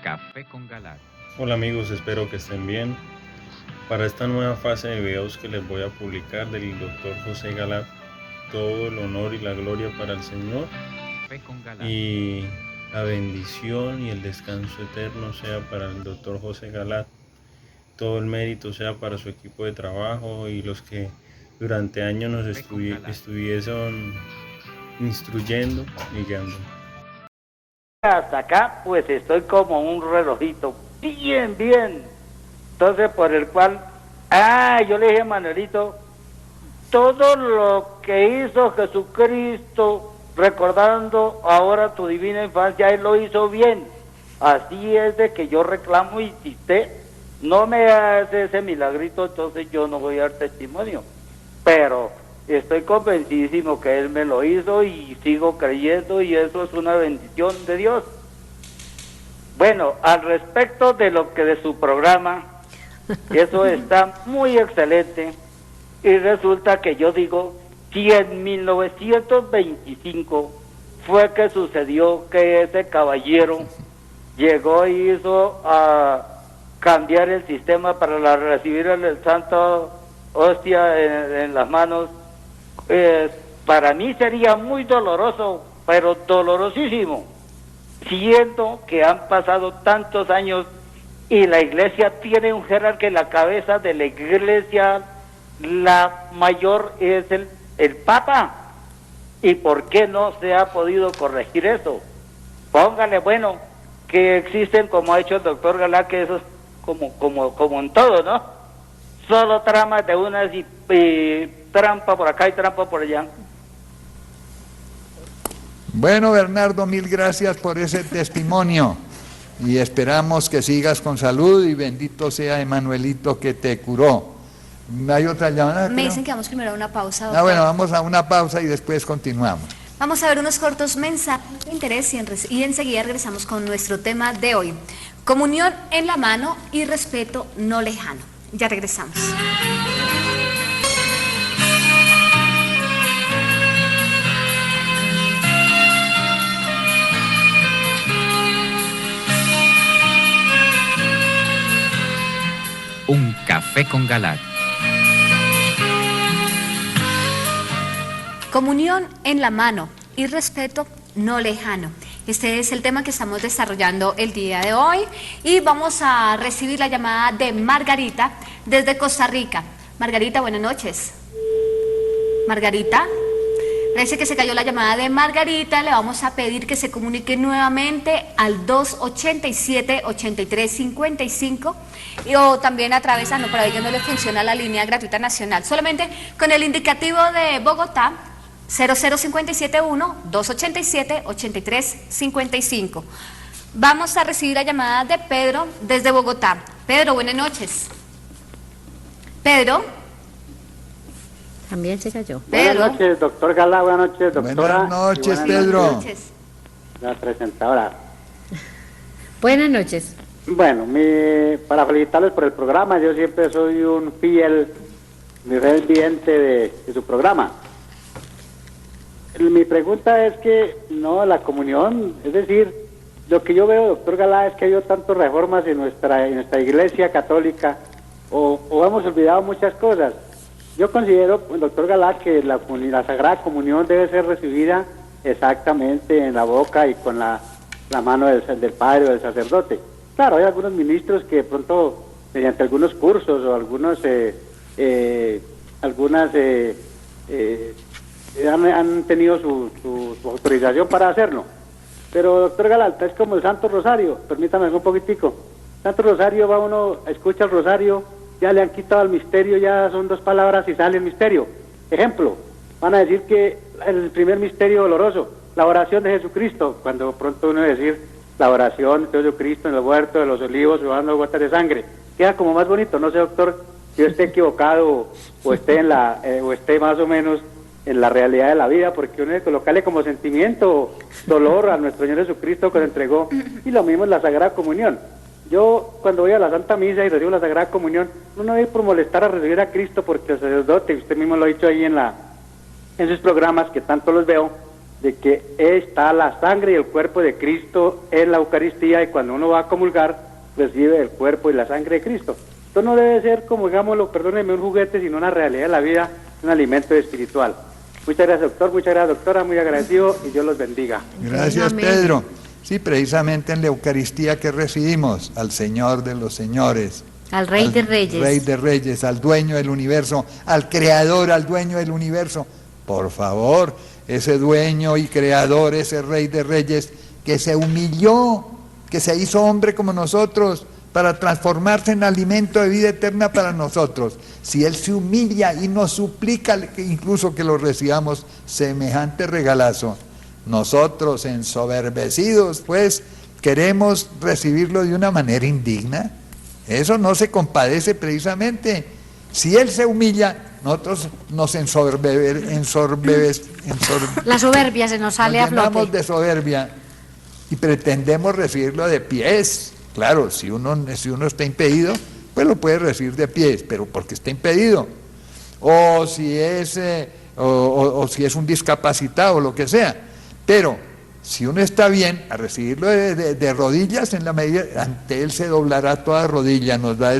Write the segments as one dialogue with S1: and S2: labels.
S1: Café con Galat.
S2: Hola amigos, espero que estén bien. Para esta nueva fase de videos que les voy a publicar del Dr. José Galat, todo el honor y la gloria para el Señor,
S1: Café con Galat.
S2: y la bendición y el descanso eterno sea para el Dr. José Galat. Todo el mérito sea para su equipo de trabajo y los que durante años nos estuviesen instruyendo y guiando.
S3: Hasta acá pues estoy como un relojito, bien, entonces por el cual, yo le dije a Manuelito, todo lo que hizo Jesucristo, recordando ahora tu divina infancia, Él lo hizo bien, así es de que yo reclamo y si usted no me hace ese milagrito, entonces yo no voy a dar testimonio, pero estoy convencidísimo que Él me lo hizo y sigo creyendo y eso es una bendición de Dios. Bueno, al respecto de lo que de su programa, eso está muy excelente y resulta que yo digo, si en 1925 fue que sucedió que ese caballero llegó y hizo a cambiar el sistema para recibir el santo hostia en las manos, para mí sería muy doloroso, pero dolorosísimo, siendo que han pasado tantos años y la iglesia tiene un jerarca en la cabeza de la iglesia, la mayor es el Papa, y por qué no se ha podido corregir eso. Póngale, bueno, que existen, como ha hecho el doctor Galá, que eso es como en todo, ¿no? Solo tramas de unas y trampa por acá y trampa por allá.
S4: Bueno, Bernardo, mil gracias por ese testimonio y esperamos que sigas con salud y bendito sea Emanuelito que te curó. ¿Hay otra llamada?
S5: Me dicen que vamos primero a una pausa, doctor.
S4: Bueno, vamos a una pausa y después continuamos.
S5: Vamos a ver unos cortos mensajes de interés y enseguida regresamos con nuestro tema de hoy. Comunión en la mano y respeto no lejano. Ya regresamos.
S1: Un café con Galat.
S5: Comunión en la mano y respeto no lejano. Este es el tema que estamos desarrollando el día de hoy y vamos a recibir la llamada de Margarita desde Costa Rica. Margarita, buenas noches. Margarita, parece que se cayó la llamada de Margarita. Le vamos a pedir que se comunique nuevamente al 287-8355 o también a través, para ello no le funciona la línea gratuita nacional, solamente con el indicativo de Bogotá 00571-287-8355. Vamos a recibir la llamada de Pedro desde Bogotá. Pedro, buenas noches. Pedro.
S6: También se cayó.
S3: Buenas noches, doctor Galá, buenas noches, doctora.
S4: Buenas noches,
S3: buenas
S4: Pedro.
S3: Noches, la presentadora.
S6: Buenas noches.
S3: Bueno, para felicitarles por el programa, yo siempre soy un fiel viviente de su programa. Mi pregunta es que, no, la comunión, es decir, lo que yo veo, doctor Galá, es que ha habido tantas reformas en nuestra iglesia católica, o hemos olvidado muchas cosas. Yo considero, doctor Galá, que la Sagrada Comunión debe ser recibida exactamente en la boca y con la mano del padre o del sacerdote. Claro, hay algunos ministros que de pronto, mediante algunos cursos o han tenido su autorización para hacerlo. Pero, doctor Galalta, es como el Santo Rosario. Permítame un poquitico. Santo Rosario, va uno, escucha el Rosario, ya le han quitado el misterio, ya son 2 palabras y sale el misterio. Ejemplo, van a decir que el primer misterio doloroso, la oración de Jesucristo, cuando pronto uno decir la oración de Jesucristo en el huerto de los olivos, llevando gotas de sangre, queda como más bonito. No sé, doctor, si yo esté equivocado o esté más o menos en la realidad de la vida, porque uno debe colocarle como sentimiento, dolor a nuestro Señor Jesucristo que nos entregó, y lo mismo en la Sagrada Comunión. Yo cuando voy a la Santa Misa y recibo la Sagrada Comunión, no voy por molestar a recibir a Cristo, porque el sacerdote, usted mismo lo ha dicho ahí en sus programas, que tanto los veo,
S7: de que está la sangre y el cuerpo de Cristo en la Eucaristía, y cuando uno va a comulgar recibe el cuerpo y la sangre de Cristo. Esto no debe ser, como digámoslo, perdónenme, un juguete, sino una realidad de la vida, un alimento espiritual. Muchas gracias, doctor, muchas gracias, doctora, muy agradecido y Dios los bendiga.
S4: Gracias,
S6: Amén.
S4: Pedro. Sí, precisamente en la Eucaristía que recibimos al Señor de los señores,
S6: Al Rey de Reyes.
S4: Rey de Reyes, al dueño del universo, al creador, al dueño del universo. Por favor, ese dueño y creador, ese Rey de Reyes que se humilló, que se hizo hombre como nosotros para transformarse en alimento de vida eterna para nosotros. Si Él se humilla y nos suplica incluso que lo recibamos, semejante regalazo, nosotros ensoberbecidos pues queremos recibirlo de una manera indigna. Eso no se compadece precisamente. Si Él se humilla, nosotros nos
S6: La soberbia se nos sale a
S4: llenamos
S6: flote.
S4: de soberbia y pretendemos recibirlo de pies. Claro, si uno está impedido, pues lo puede recibir de pies, pero porque está impedido. O si es un discapacitado, lo que sea. Pero si uno está bien, a recibirlo de rodillas, en la medida, ante Él se doblará toda rodilla, nos va a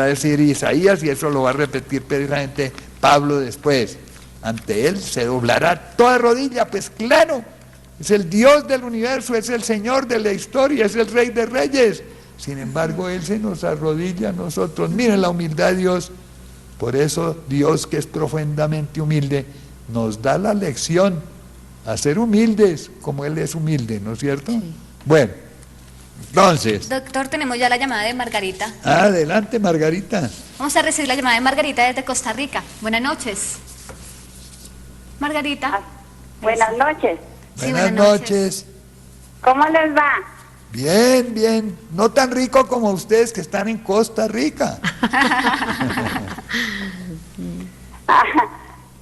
S4: decir Isaías, y eso lo va a repetir precisamente Pablo después. Ante Él se doblará toda rodilla, pues claro, es el Dios del universo, es el Señor de la historia, es el Rey de Reyes. Sin embargo, Él se nos arrodilla a nosotros. Miren la humildad de Dios. Por eso Dios, que es profundamente humilde, nos da la lección a ser humildes como Él es humilde, ¿no es cierto? Sí. Bueno, entonces...
S5: Doctor, tenemos ya la llamada de Margarita.
S4: Adelante, Margarita.
S5: Vamos a recibir la llamada de Margarita desde Costa Rica. Buenas noches. Margarita.
S8: Buenas noches.
S5: Sí,
S4: buenas noches.
S8: ¿Cómo les va?
S4: Bien, bien. No tan rico como ustedes que están en Costa Rica.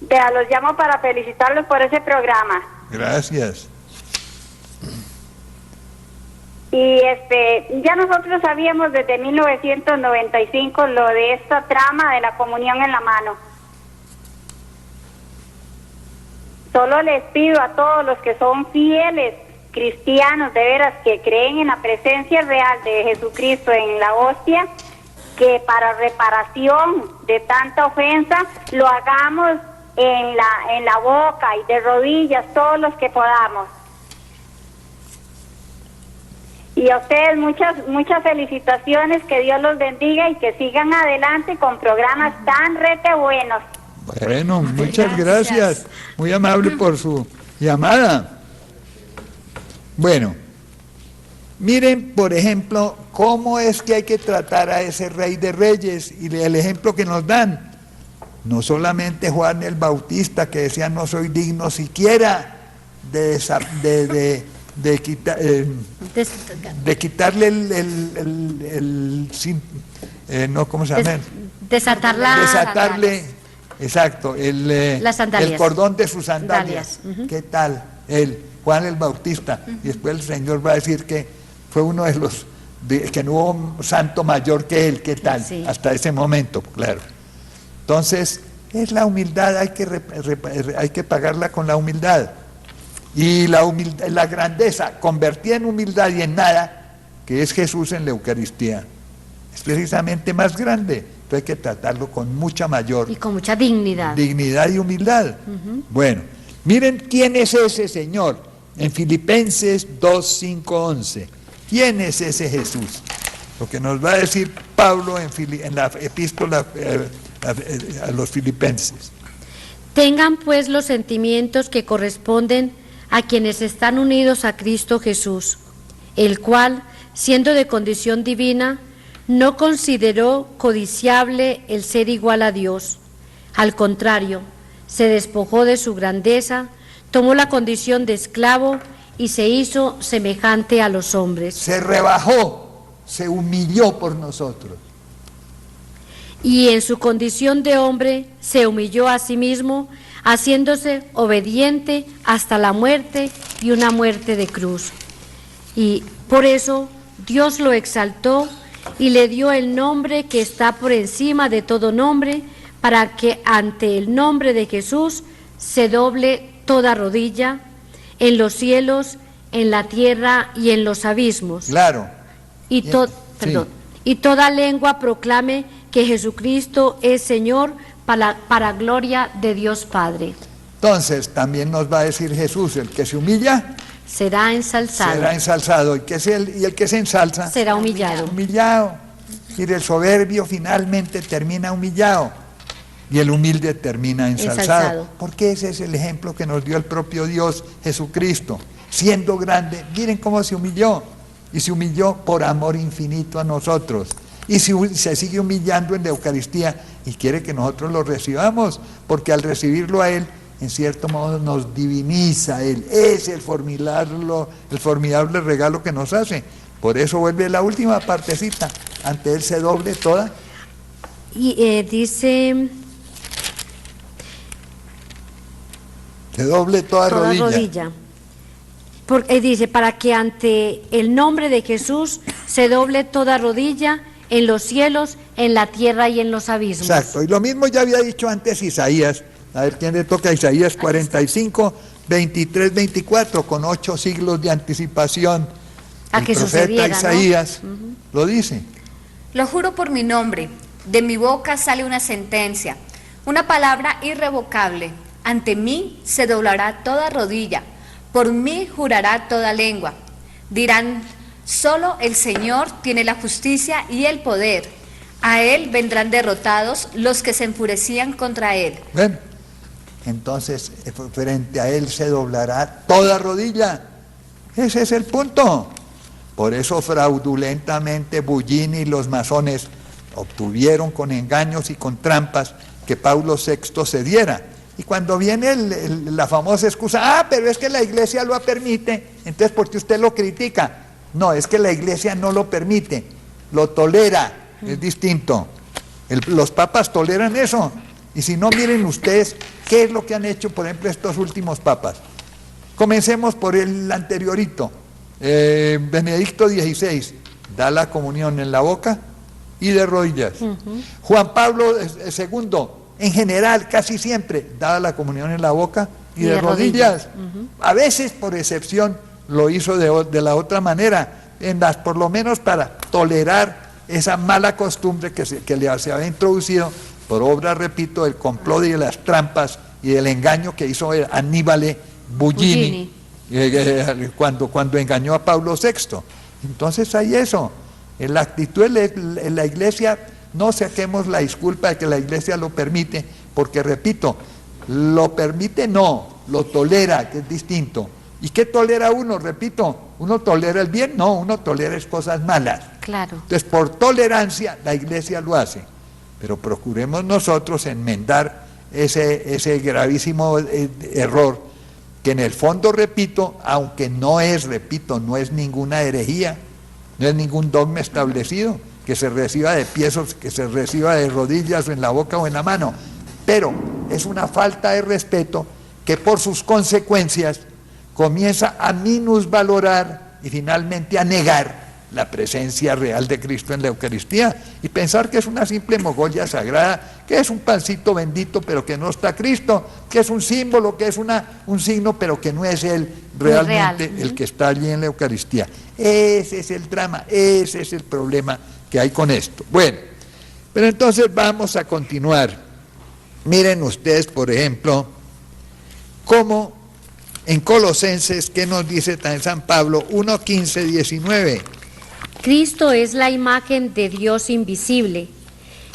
S8: Vea, los llamo para felicitarlos por ese programa.
S4: Gracias.
S8: Y ya nosotros sabíamos desde 1995 lo de esta trama de la comunión en la mano. Solo les pido a todos los que son fieles cristianos, de veras, que creen en la presencia real de Jesucristo en la hostia, que para reparación de tanta ofensa lo hagamos en la boca y de rodillas, todos los que podamos. Y a ustedes muchas felicitaciones, que Dios los bendiga y que sigan adelante con programas tan rete buenos.
S4: Bueno, muchas gracias. Muy amable por su llamada. Bueno, miren, por ejemplo, cómo es que hay que tratar a ese Rey de Reyes, y el ejemplo que nos dan. No solamente Juan el Bautista, que decía: no soy digno siquiera de quitarle ¿cómo se llama? Desatarle, exacto, el cordón de sus sandalias. ¿Qué tal? Juan el Bautista, y después el Señor va a decir que fue uno de los, que no hubo un santo mayor que él. ¿Qué tal? Sí. Hasta ese momento, claro. Entonces, es la humildad, hay que pagarla con la humildad. Y la humildad, la grandeza convertida en humildad y en nada, que es Jesús en la Eucaristía, es precisamente más grande. Entonces hay que tratarlo con mucha mayor...
S6: Y con mucha dignidad.
S4: Dignidad y humildad. Bueno, miren quién es ese Señor. En Filipenses 2, 5, 11. ¿Quién es ese Jesús? Lo que nos va a decir Pablo en la epístola a los filipenses.
S6: Tengan pues los sentimientos que corresponden a quienes están unidos a Cristo Jesús, el cual, siendo de condición divina, no consideró codiciable el ser igual a Dios. Al contrario, se despojó de su grandeza, tomó la condición de esclavo y se hizo semejante a los hombres.
S4: Se rebajó, se humilló por nosotros.
S6: Y en su condición de hombre se humilló a sí mismo, haciéndose obediente hasta la muerte, y una muerte de cruz. Y por eso Dios lo exaltó y le dio el nombre que está por encima de todo nombre, para que ante el nombre de Jesús se doble toda rodilla, en los cielos, en la tierra y en los abismos.
S4: Claro.
S6: Y, y toda lengua proclame que Jesucristo es Señor para gloria de Dios Padre.
S4: Entonces, también nos va a decir Jesús, el que se humilla
S6: será ensalzado.
S4: Será ensalzado. Y el que se ensalza
S6: será humillado.
S4: Humillado. Y el soberbio finalmente termina humillado. Y el humilde termina ensalzado. Porque ese es el ejemplo que nos dio el propio Dios Jesucristo. Siendo grande, miren cómo se humilló. Y se humilló por amor infinito a nosotros. Y se sigue humillando en la Eucaristía y quiere que nosotros lo recibamos, porque al recibirlo a Él, en cierto modo nos diviniza a Él. Es el formidable regalo que nos hace. Por eso vuelve la última partecita, ante Él se doble toda.
S6: Y dice...
S4: Se doble toda rodilla.
S6: Porque dice, para que ante el nombre de Jesús se doble toda rodilla en los cielos, en la tierra y en los abismos.
S4: Exacto, y lo mismo ya había dicho antes Isaías. A ver, ¿quién le toca? Isaías 45, 23, 24, con 8 siglos de anticipación.
S5: A que
S4: sucediera, ¿no? Isaías lo dice.
S5: Lo juro por mi nombre, de mi boca sale una sentencia, una palabra irrevocable. Ante mí se doblará toda rodilla, por mí jurará toda lengua. Dirán, solo el Señor tiene la justicia y el poder. A Él vendrán derrotados los que se enfurecían contra Él.
S4: ¿Ven? Entonces, frente a Él se doblará toda rodilla. Ese es el punto. Por eso fraudulentamente Bullini y los masones obtuvieron con engaños y con trampas que Pablo VI cediera. Y cuando viene la famosa excusa, pero es que la Iglesia lo permite, entonces ¿por qué usted lo critica? No, es que la Iglesia no lo permite, lo tolera, es distinto. Los papas toleran eso. Y si no, miren ustedes qué es lo que han hecho, por ejemplo, estos últimos papas. Comencemos por el anteriorito. Benedicto XVI da la comunión en la boca y de rodillas. Juan Pablo II, en general, casi siempre, daba la comunión en la boca y de rodillas. A veces, por excepción, lo hizo de la otra manera, por lo menos para tolerar esa mala costumbre que se había introducido por obra, repito, del complot y de las trampas y del engaño que hizo Aníbal Bullini. Cuando engañó a Pablo VI. Entonces hay eso. En la actitud de la Iglesia, no saquemos la disculpa de que la Iglesia lo permite, porque repito, lo permite no, lo tolera, que es distinto. ¿Y qué tolera uno? Repito, ¿uno tolera el bien? No, uno tolera cosas malas.
S6: Claro.
S4: Entonces, por tolerancia, la Iglesia lo hace. Pero procuremos nosotros enmendar ese gravísimo error, que en el fondo, repito, aunque no es ninguna herejía, no es ningún dogma establecido, que se reciba de pies o que se reciba de rodillas o en la boca o en la mano, pero es una falta de respeto que por sus consecuencias comienza a minusvalorar y finalmente a negar la presencia real de Cristo en la Eucaristía y pensar que es una simple mogolla sagrada, que es un pancito bendito pero que no está Cristo, que es un símbolo, que es un signo pero que no es Él realmente el que está allí en la Eucaristía. Ese es el drama, ese es el problema que hay con esto. Bueno, pero entonces vamos a continuar. Miren ustedes, por ejemplo, cómo en Colosenses, ¿qué nos dice también San Pablo? 1:15, 19.
S6: Cristo es la imagen de Dios invisible,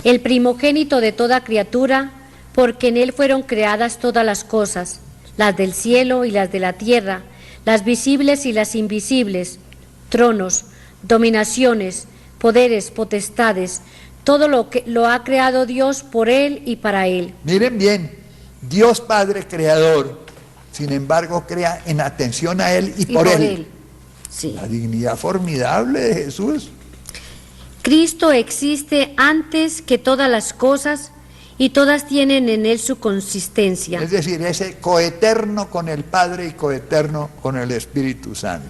S6: el primogénito de toda criatura, porque en Él fueron creadas todas las cosas, las del cielo y las de la tierra, las visibles y las invisibles, tronos, dominaciones, poderes, potestades, todo lo que lo ha creado Dios por Él y para Él.
S4: Miren bien, Dios Padre Creador, sin embargo crea en atención a Él y por Él.
S6: Sí.
S4: La dignidad formidable de Jesús.
S6: Cristo existe antes que todas las cosas y todas tienen en Él su consistencia.
S4: Es decir, ese coeterno con el Padre y coeterno con el Espíritu Santo.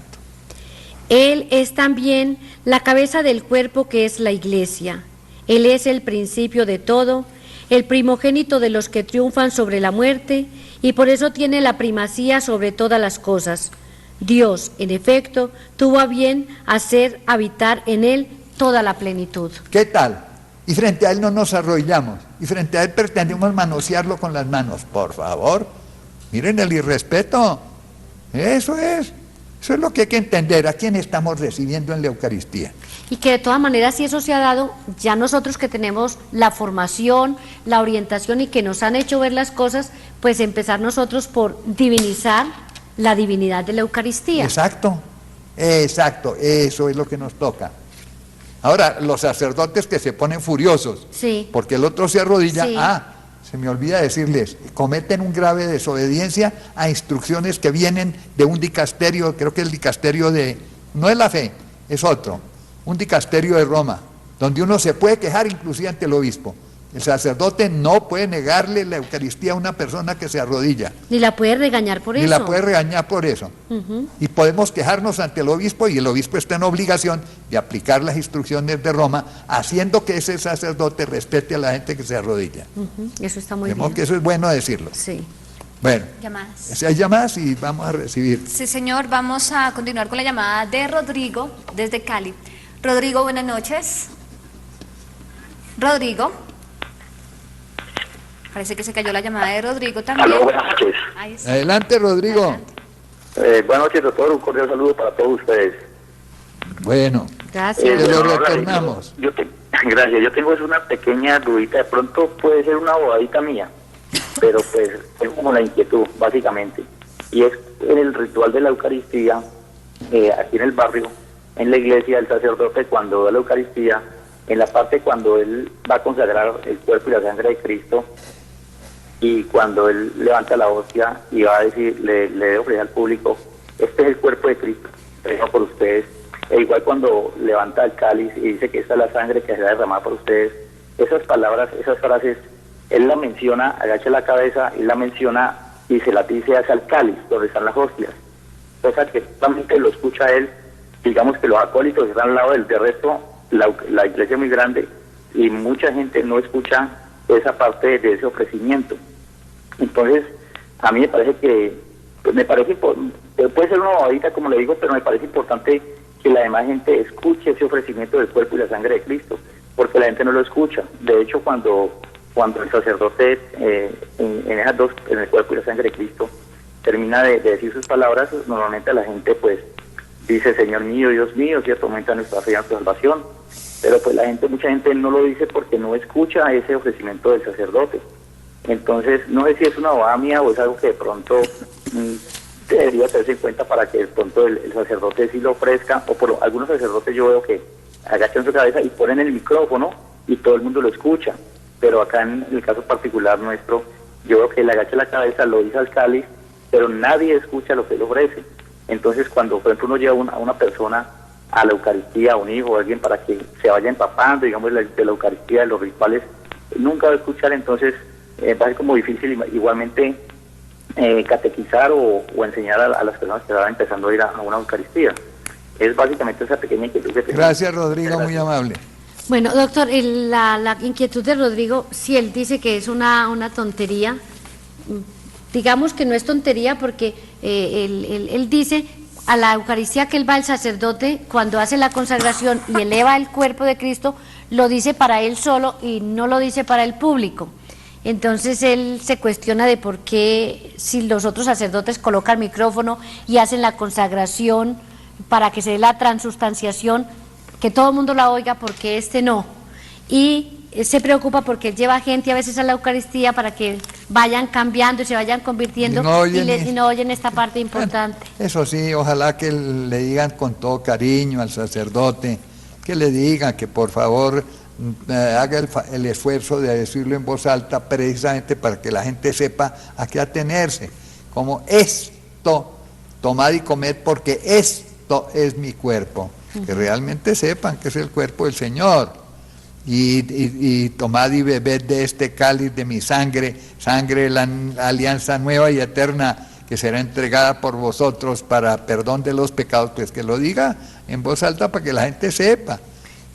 S6: Él es también la cabeza del cuerpo que es la Iglesia. Él es el principio de todo, el primogénito de los que triunfan sobre la muerte, y por eso tiene la primacía sobre todas las cosas. Dios, en efecto, tuvo a bien hacer habitar en él toda la plenitud.
S4: ¿Qué tal? Y frente a él no nos arrodillamos, y frente a él pretendemos manosearlo con las manos. Por favor, miren el irrespeto. Eso es lo que hay que entender, a quién estamos recibiendo en la Eucaristía.
S6: Y que de todas maneras, si eso se ha dado, ya nosotros que tenemos la formación, la orientación y que nos han hecho ver las cosas, pues empezar nosotros por divinizar la divinidad de la Eucaristía.
S4: Exacto, eso es lo que nos toca. Ahora, los sacerdotes que se ponen furiosos,
S6: Sí.
S4: porque el otro se arrodilla,
S6: Sí.
S4: se me olvida decirles, cometen un grave desobediencia a instrucciones que vienen de un dicasterio, creo que el dicasterio no es la fe, es otro, un dicasterio de Roma, donde uno se puede quejar inclusive ante el obispo. El sacerdote no puede negarle la Eucaristía a una persona que se arrodilla,
S6: Ni la puede regañar por
S4: ni
S6: eso.
S4: la puede regañar por eso.
S6: Ujú.
S4: Y podemos quejarnos ante el obispo, y el obispo está en obligación de aplicar las instrucciones de Roma, haciendo que ese sacerdote respete a la gente que se arrodilla.
S6: Ujú. Eso está muy
S4: De modo
S6: bien.
S4: que eso es bueno decirlo.
S6: Sí.
S4: Bueno,
S5: Llamadas.
S4: si hay llamadas y vamos a recibir.
S5: Sí, señor, vamos a continuar con la llamada de Rodrigo desde Cali. Rodrigo, buenas noches. Rodrigo. Parece que se cayó la llamada de Rodrigo también.
S9: Aló, buenas noches.
S5: Ahí está.
S4: Adelante, Rodrigo.
S5: Adelante.
S9: Buenas noches, doctor. Un cordial saludo para todos ustedes.
S4: Bueno,
S6: Gracias.
S4: Te lo
S9: Bueno,
S4: retornamos.
S9: Gracias. Yo tengo una pequeña dudita. De pronto puede ser una bobadita mía, pero pues es como la inquietud, básicamente. Y es en el ritual de la Eucaristía, aquí en el barrio, en la iglesia, el sacerdote cuando da la Eucaristía, en la parte cuando él va a consagrar el cuerpo y la sangre de Cristo, y cuando él levanta la hostia y va a decir, le debe ofrecer al público, este es el cuerpo de Cristo, entregado por ustedes. E igual cuando levanta el cáliz y dice que esta es la sangre que será derramada por ustedes, esas palabras, esas frases, él la menciona, agacha la cabeza y la menciona y se la dice hacia el cáliz, donde están las hostias. Cosa que solamente lo escucha él, digamos que los acólitos están al lado del de resto, la iglesia es muy grande y mucha gente no escucha esa parte de ese ofrecimiento. Entonces, a mí me parece que, puede ser una bobadita como le digo, pero me parece importante que la demás gente escuche ese ofrecimiento del cuerpo y la sangre de Cristo, porque la gente no lo escucha. De hecho, cuando el sacerdote en esas dos, en el cuerpo y la sangre de Cristo, termina de decir sus palabras, normalmente la gente pues dice, Señor mío, Dios mío, ¿cierto? Aumenta nuestra fe y nuestra salvación. Pero pues mucha gente no lo dice porque no escucha ese ofrecimiento del sacerdote. Entonces, no sé si es una bobada mía o es algo que de pronto debería tenerse en cuenta para que de pronto el sacerdote sí lo ofrezca, o por algunos sacerdotes yo veo que agachan su cabeza y ponen el micrófono y todo el mundo lo escucha. Pero acá en el caso particular nuestro, yo veo que él agacha la cabeza, lo dice al cáliz, pero nadie escucha lo que él ofrece. Entonces, cuando por ejemplo uno lleva a una persona a la Eucaristía, a un hijo o a alguien para que se vaya empapando, digamos, de la Eucaristía, de los rituales, nunca va a escuchar, entonces va a ser como difícil igualmente catequizar o enseñar a las personas que van empezando a ir a una Eucaristía. Es básicamente esa pequeña inquietud que tengo.
S4: Gracias, Rodrigo, muy amable.
S6: Bueno, doctor, la inquietud de Rodrigo, si él dice que es una tontería, digamos que no es tontería porque él dice a la Eucaristía que él va el sacerdote cuando hace la consagración y eleva el cuerpo de Cristo, lo dice para él solo y no lo dice para el público. Entonces él se cuestiona de por qué si los otros sacerdotes colocan micrófono y hacen la consagración para que se dé la transustanciación, que todo el mundo la oiga, porque este no. Y se preocupa porque él lleva gente a veces a la Eucaristía para que vayan cambiando y se vayan convirtiendo y no oyen esta parte importante.
S4: Eso sí, ojalá que le digan con todo cariño al sacerdote, que le digan que por favor haga el esfuerzo de decirlo en voz alta, precisamente para que la gente sepa a qué atenerse, como esto, tomad y comed porque esto es mi cuerpo, que realmente sepan que es el cuerpo del Señor. Y tomad y bebed de este cáliz de mi sangre, sangre de la alianza nueva y eterna, que será entregada por vosotros para perdón de los pecados. Pues que lo diga en voz alta para que la gente sepa,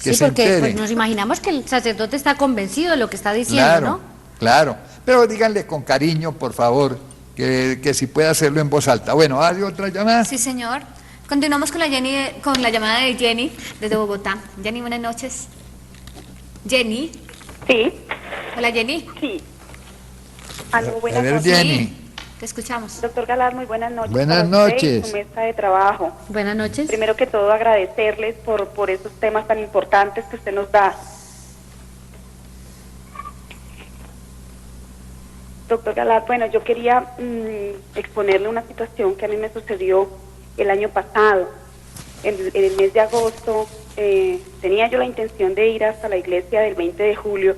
S4: que
S6: sí,
S4: se
S6: porque
S4: entere.
S6: pues, nos imaginamos que el sacerdote está convencido de lo que está diciendo,
S4: Claro,
S6: ¿no?
S4: Claro, pero díganle con cariño, por favor, que si puede hacerlo en voz alta. Bueno, ¿hay otra llamada?
S5: Sí, señor. Continuamos con la llamada de Jenny, desde Bogotá. Jenny, buenas noches. Jenny.
S10: Sí.
S5: Hola, Jenny.
S10: Sí. Aló,
S4: A
S10: buenas
S4: ver,
S10: noches.
S4: Jenny.
S5: Sí, te escuchamos.
S10: Doctor Galán, muy buenas noches.
S4: Buenas
S10: para usted y
S4: noches.
S10: su mesa de trabajo.
S6: Buenas noches.
S10: Primero que todo, agradecerles por esos temas tan importantes que usted nos da. Doctor Galán, bueno, yo quería exponerle una situación que a mí me sucedió el año pasado. En el mes de agosto tenía yo la intención de ir hasta la iglesia del 20 de julio,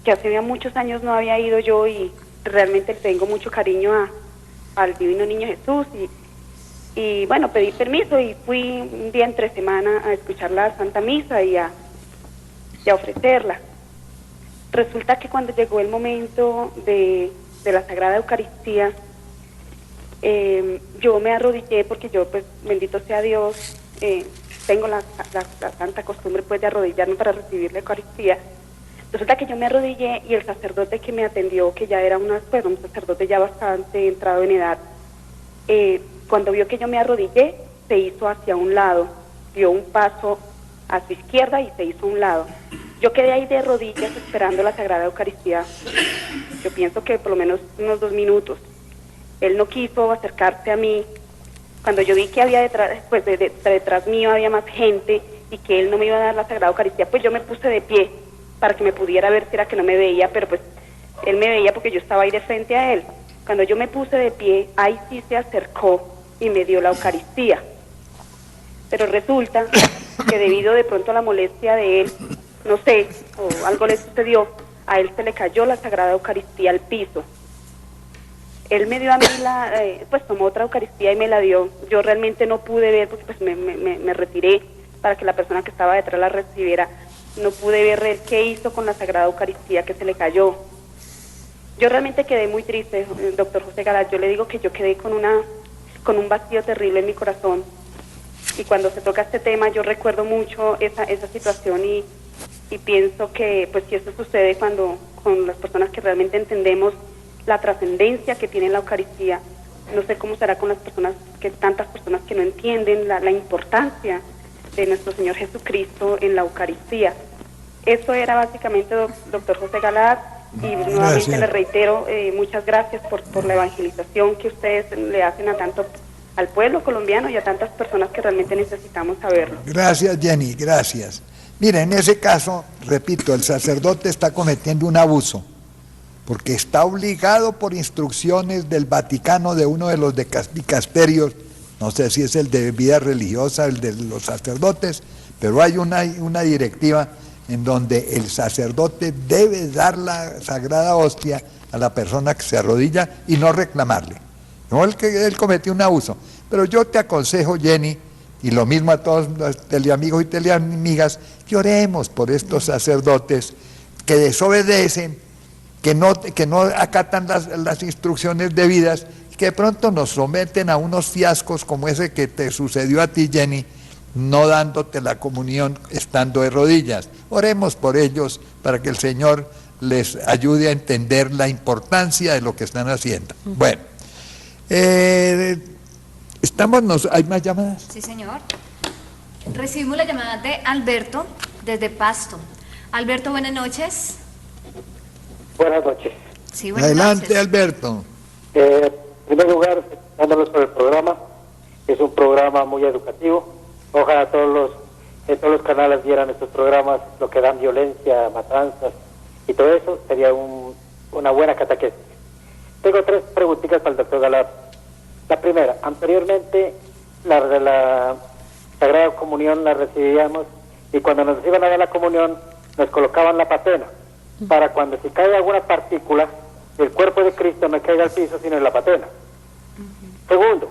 S10: que hace ya muchos años no había ido yo y realmente tengo mucho cariño al Divino Niño Jesús y bueno, pedí permiso y fui un día entre semana a escuchar la Santa Misa y a ofrecerla. Resulta que cuando llegó el momento de la Sagrada Eucaristía, yo me arrodillé porque yo, pues, bendito sea Dios, tengo la santa costumbre, pues, de arrodillarme para recibir la Eucaristía. Resulta que yo me arrodillé y el sacerdote que me atendió, que ya era un sacerdote ya bastante entrado en edad, cuando vio que yo me arrodillé, se hizo hacia un lado, dio un paso a su izquierda y se hizo a un lado. Yo quedé ahí de rodillas esperando la Sagrada Eucaristía, yo pienso que por lo menos unos 2 minutos. Él no quiso acercarse a mí. Cuando yo vi que había detrás mío había más gente y que él no me iba a dar la Sagrada Eucaristía, pues yo me puse de pie para que me pudiera ver si era que no me veía, pero pues él me veía porque yo estaba ahí de frente a él. Cuando yo me puse de pie, ahí sí se acercó y me dio la Eucaristía. Pero resulta que debido de pronto a la molestia de él, no sé, o algo le sucedió, a él se le cayó la Sagrada Eucaristía al piso. Él me dio a mí pues tomó otra Eucaristía y me la dio. Yo realmente no pude ver porque pues me retiré para que la persona que estaba detrás la recibiera. No pude ver él qué hizo con la Sagrada Eucaristía que se le cayó. Yo realmente quedé muy triste, doctor José Galán. Yo le digo que yo quedé con un vacío terrible en mi corazón. Y cuando se toca este tema yo recuerdo mucho esa situación y pienso que pues si eso sucede con las personas que realmente entendemos la trascendencia que tiene la Eucaristía, no sé cómo será con tantas personas que no entienden la importancia de nuestro Señor Jesucristo en la Eucaristía. Eso era básicamente, doctor José Galán, y nuevamente le reitero, muchas gracias por la evangelización que ustedes le hacen tanto al pueblo colombiano y a tantas personas que realmente necesitamos saberlo.
S4: Gracias, Jenny, gracias. Mira, en ese caso, repito, el sacerdote está cometiendo un abuso, porque está obligado por instrucciones del Vaticano, de uno de los dicasterios, no sé si es el de vida religiosa, el de los sacerdotes, pero hay una directiva en donde el sacerdote debe dar la Sagrada Hostia a la persona que se arrodilla y no reclamarle. No, él cometió un abuso. Pero yo te aconsejo, Jenny, y lo mismo a todos los teleamigos y teleamigas, que oremos por estos sacerdotes que desobedecen, que no acatan las instrucciones debidas, que de pronto nos someten a unos fiascos como ese que te sucedió a ti, Jenny, no dándote la comunión estando de rodillas. Oremos por ellos para que el Señor les ayude a entender la importancia de lo que están haciendo. Bueno, ¿hay más llamadas?
S5: Sí, señor. Recibimos la llamada de Alberto desde Pasto. Alberto, buenas noches.
S11: Buenas noches.
S5: Sí, buenas
S4: Adelante,
S5: noches.
S4: Alberto.
S11: En primer lugar, dándonos por el programa. Es un programa muy educativo. Ojalá todos los canales vieran estos programas, lo que dan violencia, matanzas y todo eso, sería una buena catequesis. Tengo 3 preguntitas para el doctor Galán. La primera, anteriormente la Sagrada Comunión la recibíamos y cuando nos iban a dar la comunión nos colocaban la patena para cuando si cae alguna partícula el cuerpo de Cristo no caiga al piso sino en la patena. Segundo,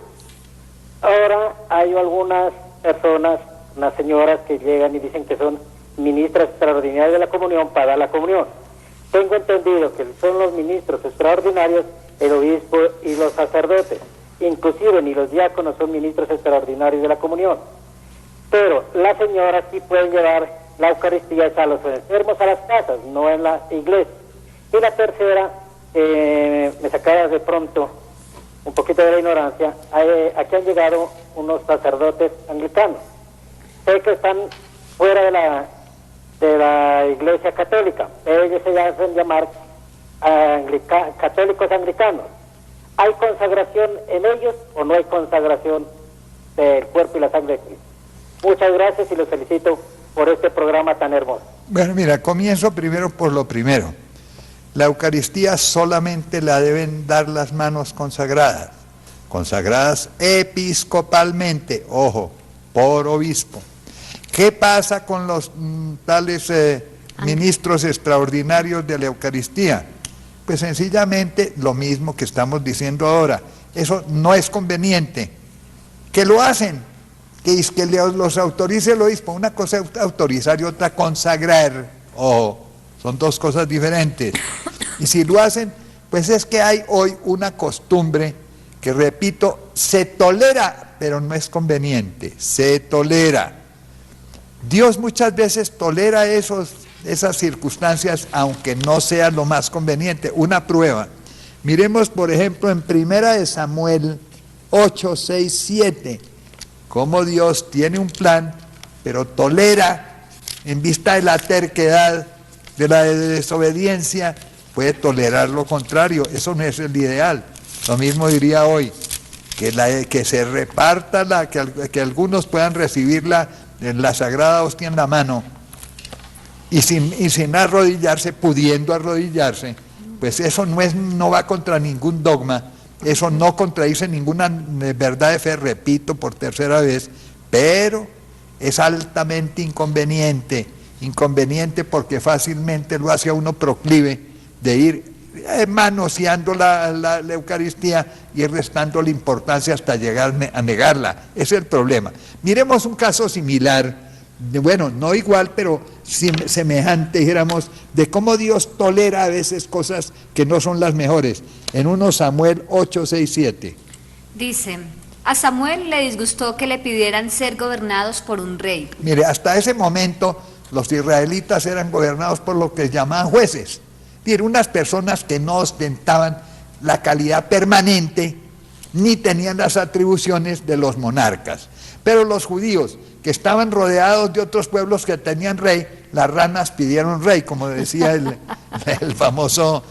S11: ahora hay algunas personas, unas señoras que llegan y dicen que son ministras extraordinarias de la comunión para dar la comunión. Tengo entendido que son los ministros extraordinarios el obispo y los sacerdotes, inclusive ni los diáconos son ministros extraordinarios de la comunión. Pero las señoras sí pueden llevar la Eucaristía a los enfermos a las casas, no en la iglesia. Y la tercera, me sacaba de pronto un poquito de la ignorancia, aquí han llegado unos sacerdotes anglicanos. Sé que están fuera de la Iglesia Católica, ellos se hacen llamar católicos anglicanos. ¿Hay consagración en ellos o no hay consagración del cuerpo y la sangre de Cristo? Muchas gracias y los felicito por este programa tan hermoso.
S4: Bueno, mira, comienzo primero por lo primero. La Eucaristía solamente la deben dar las manos consagradas, consagradas episcopalmente, ojo, por obispo. ¿Qué pasa con los tales ministros extraordinarios de la Eucaristía? Pues sencillamente lo mismo que estamos diciendo ahora. Eso no es conveniente. ¿Qué lo hacen? Que los autorice el obispo. Una cosa es autorizar y otra consagrar. Ojo, son dos cosas diferentes. Y si lo hacen, pues es que hay hoy una costumbre que, repito, se tolera, pero no es conveniente. Se tolera. Dios muchas veces tolera esas circunstancias, aunque no sea lo más conveniente. Una prueba. Miremos, por ejemplo, en 1 Samuel 8, 6, 7, cómo Dios tiene un plan, pero tolera, en vista de la terquedad, de la desobediencia, puede tolerar lo contrario. Eso no es el ideal. Lo mismo diría hoy, que se reparta, que algunos puedan recibirla en la Sagrada Hostia en la mano, y sin arrodillarse, pudiendo arrodillarse, pues eso no va contra ningún dogma, eso no contradice ninguna verdad de fe, repito por tercera vez, pero es altamente inconveniente porque fácilmente lo hace a uno proclive de ir manoseando la Eucaristía y restando la importancia hasta llegar a negarla. Ese es el problema. Miremos un caso similar, bueno, no igual, pero semejante, dijéramos, de cómo Dios tolera a veces cosas que no son las mejores. En 1 Samuel 8, 6, 7.
S5: Dice, a Samuel le disgustó que le pidieran ser gobernados por un rey.
S4: Mire, hasta ese momento los israelitas eran gobernados por lo que llamaban jueces. Unas personas que no ostentaban la calidad permanente ni tenían las atribuciones de los monarcas. Pero los judíos, que estaban rodeados de otros pueblos que tenían rey, las ranas pidieron rey, como decía el famoso,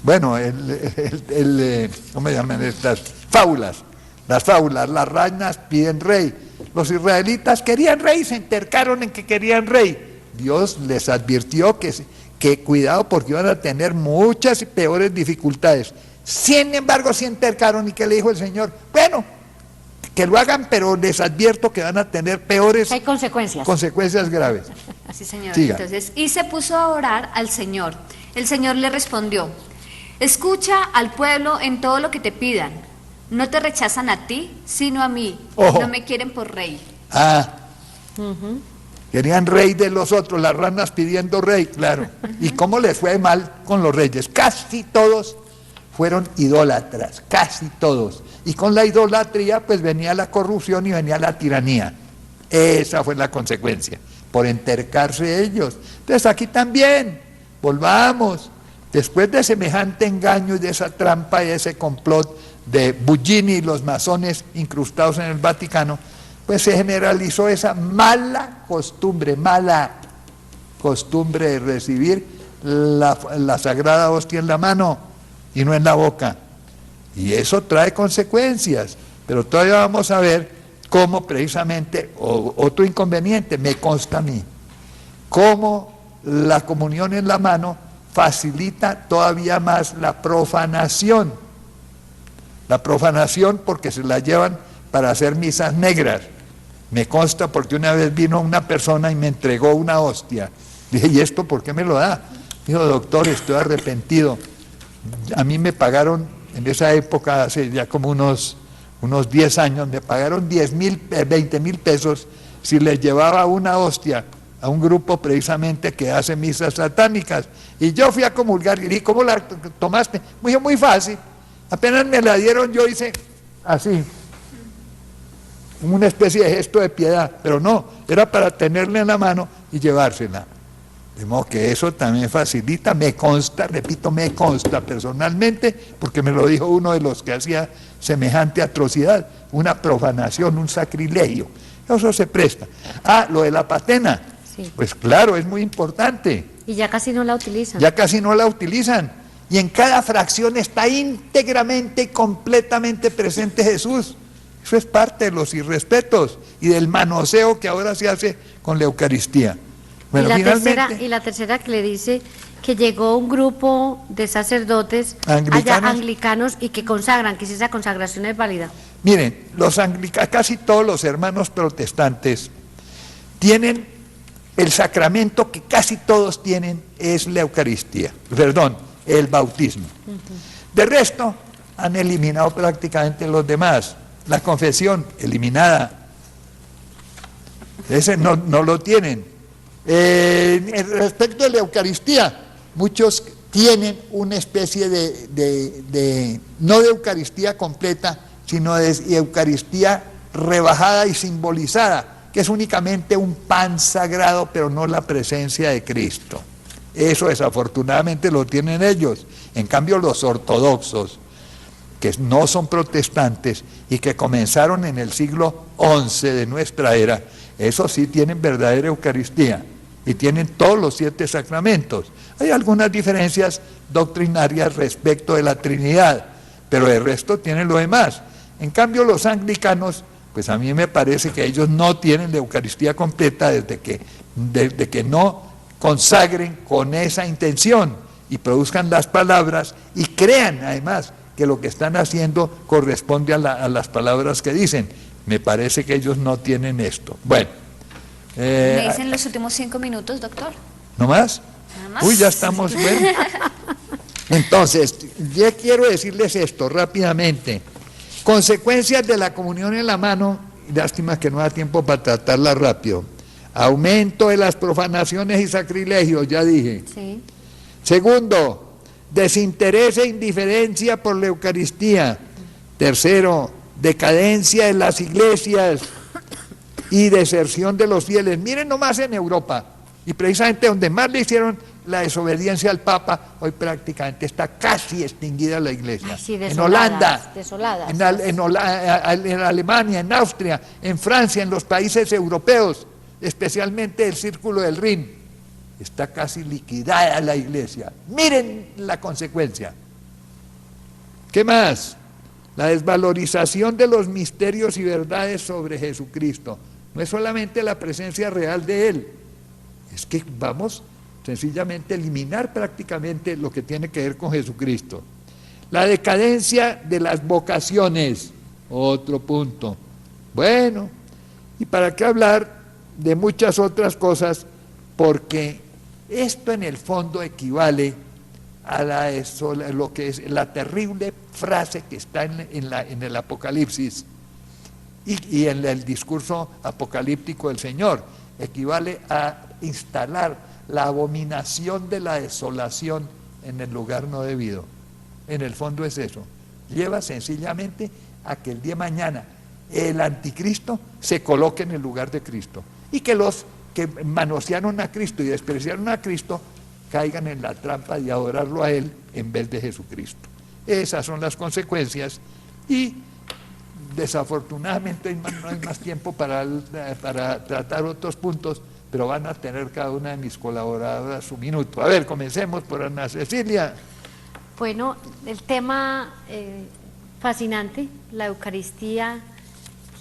S4: ¿cómo se llaman estas? Fábulas. Las fábulas, las ranas piden rey. Los israelitas querían rey, se entercaron en que querían rey. Dios les advirtió que cuidado porque iban a tener muchas y peores dificultades. Sin embargo, se entercaron, y ¿qué le dijo el Señor? Bueno, que lo hagan, pero les advierto que van a tener peores...
S6: Hay consecuencias.
S4: Consecuencias graves.
S5: Sí, señor.
S4: Siga.
S5: Entonces, y se puso a orar al Señor. El Señor le respondió, escucha al pueblo en todo lo que te pidan. No te rechazan a ti, sino a mí.
S4: Ojo.
S5: No me quieren por rey.
S4: Querían rey de los otros, las ranas pidiendo rey, claro. ¿Y cómo les fue mal con los reyes? Casi todos fueron idólatras, casi todos. Y con la idolatría pues venía la corrupción y venía la tiranía. Esa fue la consecuencia, por entercarse ellos. Entonces aquí también, volvamos, después de semejante engaño y de esa trampa y de ese complot de Buggini y los masones incrustados en el Vaticano, pues se generalizó esa mala costumbre de recibir la Sagrada Hostia en la mano y no en la boca. Y eso trae consecuencias, pero todavía vamos a ver cómo precisamente, otro inconveniente, me consta a mí, cómo la comunión en la mano facilita todavía más la profanación. La profanación porque se la llevan para hacer misas negras. Me consta porque una vez vino una persona y me entregó una hostia. Dije, ¿y esto por qué me lo da? Dijo, doctor, estoy arrepentido. A mí me pagaron, en esa época, hace ya como unos 10 años, me pagaron 20,000 pesos si les llevaba una hostia a un grupo precisamente que hace misas satánicas. Y yo fui a comulgar y dije, ¿cómo la tomaste? Muy fácil. Apenas me la dieron, yo hice así, una especie de gesto de piedad, pero no, era para tenerla en la mano y llevársela. De modo que eso también facilita, me consta, repito, me consta personalmente, porque me lo dijo uno de los que hacía semejante atrocidad, una profanación, un sacrilegio. Eso se presta. Ah, lo de la patena,
S6: Sí.
S4: pues claro, es muy importante.
S6: Y ya casi no la utilizan.
S4: Ya casi no la utilizan. Y en cada fracción está íntegramente y completamente presente Jesús. Eso es parte de los irrespetos y del manoseo que ahora se hace con la Eucaristía. Bueno,
S6: y la tercera que le dice que llegó un grupo de sacerdotes allá anglicanos y que consagran, que si esa consagración es válida.
S4: Miren, casi todos los hermanos protestantes tienen el sacramento que casi todos tienen, es la Eucaristía, perdón, el bautismo. De resto, han eliminado prácticamente los demás. La confesión, eliminada. Ese no lo tienen. Respecto de la Eucaristía, muchos tienen una especie no de Eucaristía completa, sino de Eucaristía rebajada y simbolizada, que es únicamente un pan sagrado, pero no la presencia de Cristo. Eso desafortunadamente lo tienen ellos. En cambio, los ortodoxos, que no son protestantes y que comenzaron en el siglo XI de nuestra era, esos sí tienen verdadera Eucaristía y tienen todos los 7 sacramentos. Hay algunas diferencias doctrinarias respecto de la Trinidad, pero el resto tienen lo demás. En cambio, los anglicanos, pues a mí me parece que ellos no tienen la Eucaristía completa desde que no consagren con esa intención y produzcan las palabras y crean además que lo que están haciendo corresponde a las palabras que dicen. Me parece que ellos no tienen esto. Bueno.
S5: ¿Me dicen los últimos 5 minutos, doctor?
S4: ¿No más?
S5: Nada más.
S4: Uy, ya estamos. Bueno. Entonces, ya quiero decirles esto rápidamente. Consecuencias de la comunión en la mano, lástima que no da tiempo para tratarla rápido. Aumento de las profanaciones y sacrilegios, ya dije.
S6: Sí.
S4: Segundo, desinterés e indiferencia por la Eucaristía. Tercero, decadencia de las iglesias y deserción de los fieles. Miren nomás en Europa, y precisamente donde más le hicieron la desobediencia al Papa, hoy prácticamente está casi extinguida la iglesia.
S6: Ay, sí,
S4: en Holanda,
S6: desoladas.
S4: en Alemania, en Austria, en Francia, en los países europeos, especialmente el Círculo del Rin, está casi liquidada la iglesia. Miren la consecuencia. ¿Qué más? La desvalorización de los misterios y verdades sobre Jesucristo. No es solamente la presencia real de Él, es que vamos sencillamente a eliminar prácticamente lo que tiene que ver con Jesucristo. La decadencia de las vocaciones, otro punto. Bueno, ¿y para qué hablar de muchas otras cosas? Porque esto en el fondo equivale a lo que es la terrible frase que está en el Apocalipsis y en el discurso apocalíptico del Señor. Equivale a instalar la abominación de la desolación en el lugar no debido. En el fondo es eso. Lleva sencillamente a que el día de mañana el anticristo se coloque en el lugar de Cristo y que los que manosearon a Cristo y despreciaron a Cristo caigan en la trampa de adorarlo a Él en vez de Jesucristo. Esas son las consecuencias y desafortunadamente no hay más tiempo para tratar otros puntos, pero van a tener cada una de mis colaboradoras su minuto. A ver, comencemos por Ana Cecilia.
S6: Bueno, el tema fascinante, la Eucaristía,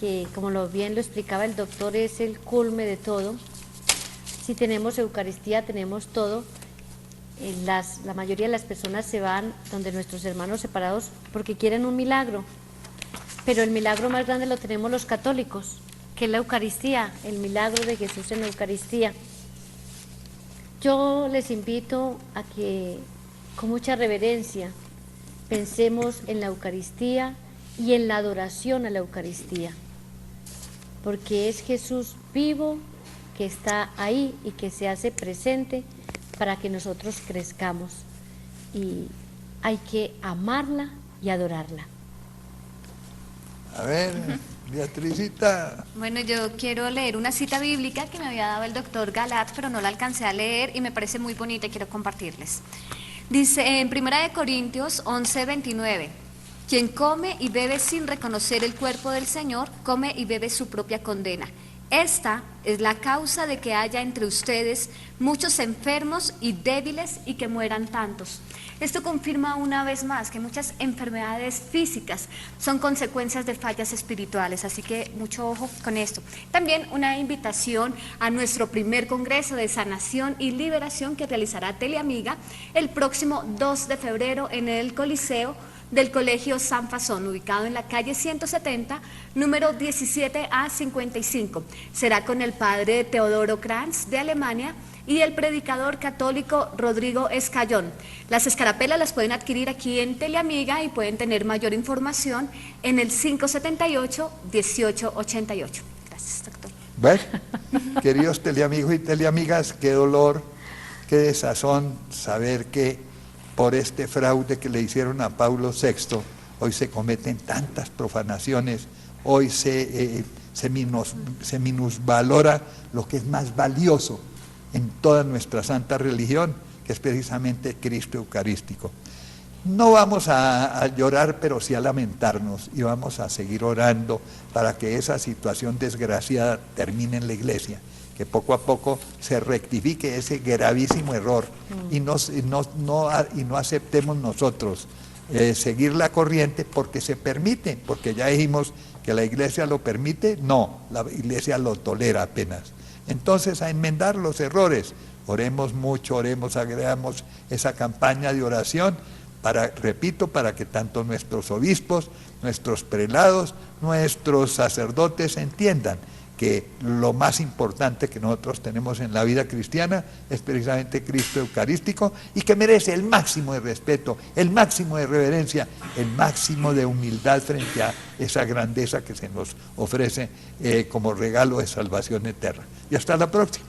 S6: que como bien lo explicaba el doctor, es el culme de todo. Si tenemos Eucaristía, tenemos todo. La mayoría de las personas se van donde nuestros hermanos separados porque quieren un milagro, pero el milagro más grande lo tenemos los católicos, que es la Eucaristía, el milagro de Jesús en la Eucaristía. Yo les invito a que con mucha reverencia pensemos en la Eucaristía y en la adoración a la Eucaristía, porque es Jesús vivo que está ahí y que se hace presente para que nosotros crezcamos, y hay que amarla y adorarla.
S4: A ver, Beatricita.
S5: Bueno, yo quiero leer una cita bíblica que me había dado el doctor Galat, pero no la alcancé a leer y me parece muy bonita y quiero compartirles. Dice en 1 Corintios 11:29, quien come y bebe sin reconocer el cuerpo del Señor, come y bebe su propia condena. Esta es la causa de que haya entre ustedes muchos enfermos y débiles y que mueran tantos. Esto confirma una vez más que muchas enfermedades físicas son consecuencias de fallas espirituales, así que mucho ojo con esto. También una invitación a nuestro primer congreso de sanación y liberación que realizará Teleamiga el próximo 2 de febrero en el Coliseo del Colegio San Fasón, ubicado en la calle 170, número 17A55. Será con el padre Teodoro Kranz de Alemania y el predicador católico Rodrigo Escayón. Las escarapelas las pueden adquirir aquí en Teleamiga y pueden tener mayor información en el 578-1888. Gracias, doctor.
S4: Bueno, queridos teleamigos y teleamigas, qué dolor, qué desazón saber que por este fraude que le hicieron a Pablo VI, hoy se cometen tantas profanaciones, hoy se minusvalora lo que es más valioso en toda nuestra santa religión, que es precisamente Cristo Eucarístico. No vamos a llorar, pero sí a lamentarnos, y vamos a seguir orando para que esa situación desgraciada termine en la iglesia, que poco a poco se rectifique ese gravísimo error y no aceptemos nosotros seguir la corriente porque se permite, porque ya dijimos que la iglesia lo permite, no, la iglesia lo tolera apenas. Entonces a enmendar los errores, oremos mucho, agregamos esa campaña de oración para que tanto nuestros obispos, nuestros prelados, nuestros sacerdotes entiendan que lo más importante que nosotros tenemos en la vida cristiana es precisamente Cristo Eucarístico y que merece el máximo de respeto, el máximo de reverencia, el máximo de humildad frente a esa grandeza que se nos ofrece como regalo de salvación eterna. Y hasta la próxima.